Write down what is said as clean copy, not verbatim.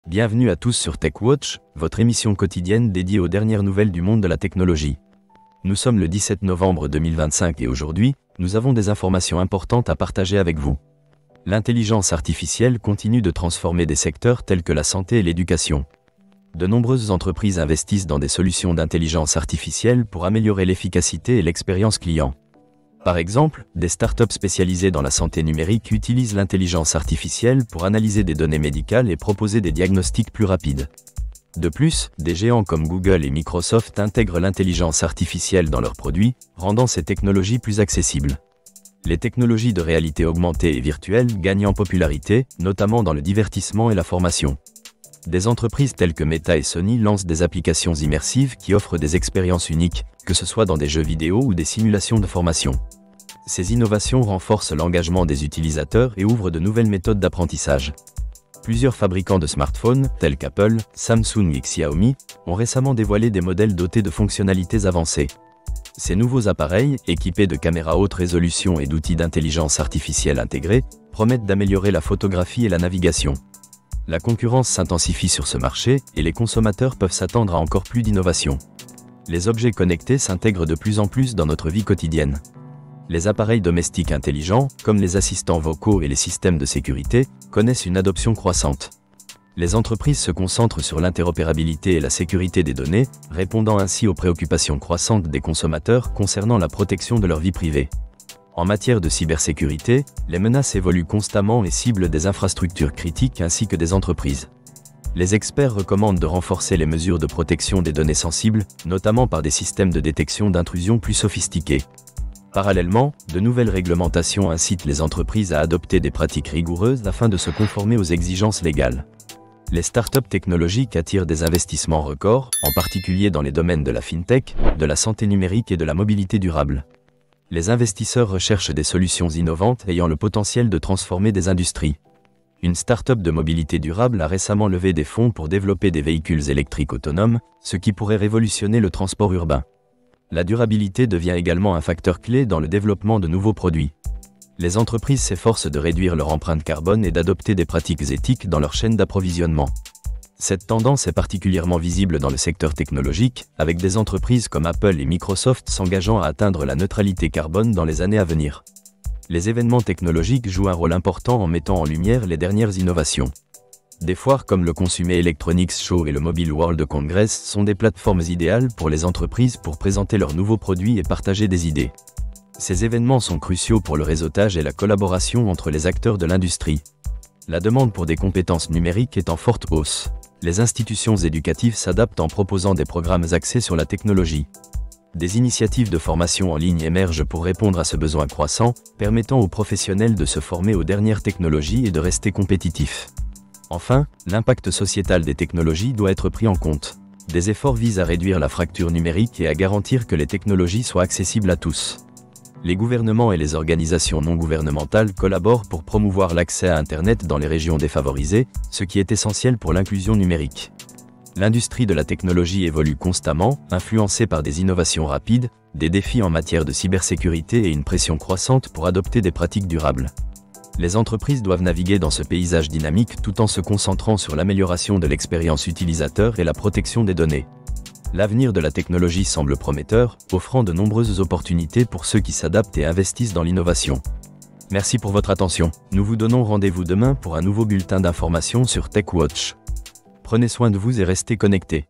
Bienvenue à tous sur TechWatch, votre émission quotidienne dédiée aux dernières nouvelles du monde de la technologie. Nous sommes le 17 novembre 2025 et aujourd'hui, nous avons des informations importantes à partager avec vous. L'intelligence artificielle continue de transformer des secteurs tels que la santé et l'éducation. De nombreuses entreprises investissent dans des solutions d'intelligence artificielle pour améliorer l'efficacité et l'expérience client. Par exemple, des startups spécialisées dans la santé numérique utilisent l'intelligence artificielle pour analyser des données médicales et proposer des diagnostics plus rapides. De plus, des géants comme Google et Microsoft intègrent l'intelligence artificielle dans leurs produits, rendant ces technologies plus accessibles. Les technologies de réalité augmentée et virtuelle gagnent en popularité, notamment dans le divertissement et la formation. Des entreprises telles que Meta et Sony lancent des applications immersives qui offrent des expériences uniques, que ce soit dans des jeux vidéo ou des simulations de formation. Ces innovations renforcent l'engagement des utilisateurs et ouvrent de nouvelles méthodes d'apprentissage. Plusieurs fabricants de smartphones, tels qu'Apple, Samsung et Xiaomi, ont récemment dévoilé des modèles dotés de fonctionnalités avancées. Ces nouveaux appareils, équipés de caméras haute résolution et d'outils d'intelligence artificielle intégrés, promettent d'améliorer la photographie et la navigation. La concurrence s'intensifie sur ce marché et les consommateurs peuvent s'attendre à encore plus d'innovations. Les objets connectés s'intègrent de plus en plus dans notre vie quotidienne. Les appareils domestiques intelligents, comme les assistants vocaux et les systèmes de sécurité, connaissent une adoption croissante. Les entreprises se concentrent sur l'interopérabilité et la sécurité des données, répondant ainsi aux préoccupations croissantes des consommateurs concernant la protection de leur vie privée. En matière de cybersécurité, les menaces évoluent constamment et ciblent des infrastructures critiques ainsi que des entreprises. Les experts recommandent de renforcer les mesures de protection des données sensibles, notamment par des systèmes de détection d'intrusion plus sophistiqués. Parallèlement, de nouvelles réglementations incitent les entreprises à adopter des pratiques rigoureuses afin de se conformer aux exigences légales. Les startups technologiques attirent des investissements records, en particulier dans les domaines de la fintech, de la santé numérique et de la mobilité durable. Les investisseurs recherchent des solutions innovantes ayant le potentiel de transformer des industries. Une start-up de mobilité durable a récemment levé des fonds pour développer des véhicules électriques autonomes, ce qui pourrait révolutionner le transport urbain. La durabilité devient également un facteur clé dans le développement de nouveaux produits. Les entreprises s'efforcent de réduire leur empreinte carbone et d'adopter des pratiques éthiques dans leur chaîne d'approvisionnement. Cette tendance est particulièrement visible dans le secteur technologique, avec des entreprises comme Apple et Microsoft s'engageant à atteindre la neutralité carbone dans les années à venir. Les événements technologiques jouent un rôle important en mettant en lumière les dernières innovations. Des foires comme le Consumer Electronics Show et le Mobile World Congress sont des plateformes idéales pour les entreprises pour présenter leurs nouveaux produits et partager des idées. Ces événements sont cruciaux pour le réseautage et la collaboration entre les acteurs de l'industrie. La demande pour des compétences numériques est en forte hausse. Les institutions éducatives s'adaptent en proposant des programmes axés sur la technologie. Des initiatives de formation en ligne émergent pour répondre à ce besoin croissant, permettant aux professionnels de se former aux dernières technologies et de rester compétitifs. Enfin, l'impact sociétal des technologies doit être pris en compte. Des efforts visent à réduire la fracture numérique et à garantir que les technologies soient accessibles à tous. Les gouvernements et les organisations non gouvernementales collaborent pour promouvoir l'accès à Internet dans les régions défavorisées, ce qui est essentiel pour l'inclusion numérique. L'industrie de la technologie évolue constamment, influencée par des innovations rapides, des défis en matière de cybersécurité et une pression croissante pour adopter des pratiques durables. Les entreprises doivent naviguer dans ce paysage dynamique tout en se concentrant sur l'amélioration de l'expérience utilisateur et la protection des données. L'avenir de la technologie semble prometteur, offrant de nombreuses opportunités pour ceux qui s'adaptent et investissent dans l'innovation. Merci pour votre attention. Nous vous donnons rendez-vous demain pour un nouveau bulletin d'information sur TechWatch. Prenez soin de vous et restez connectés.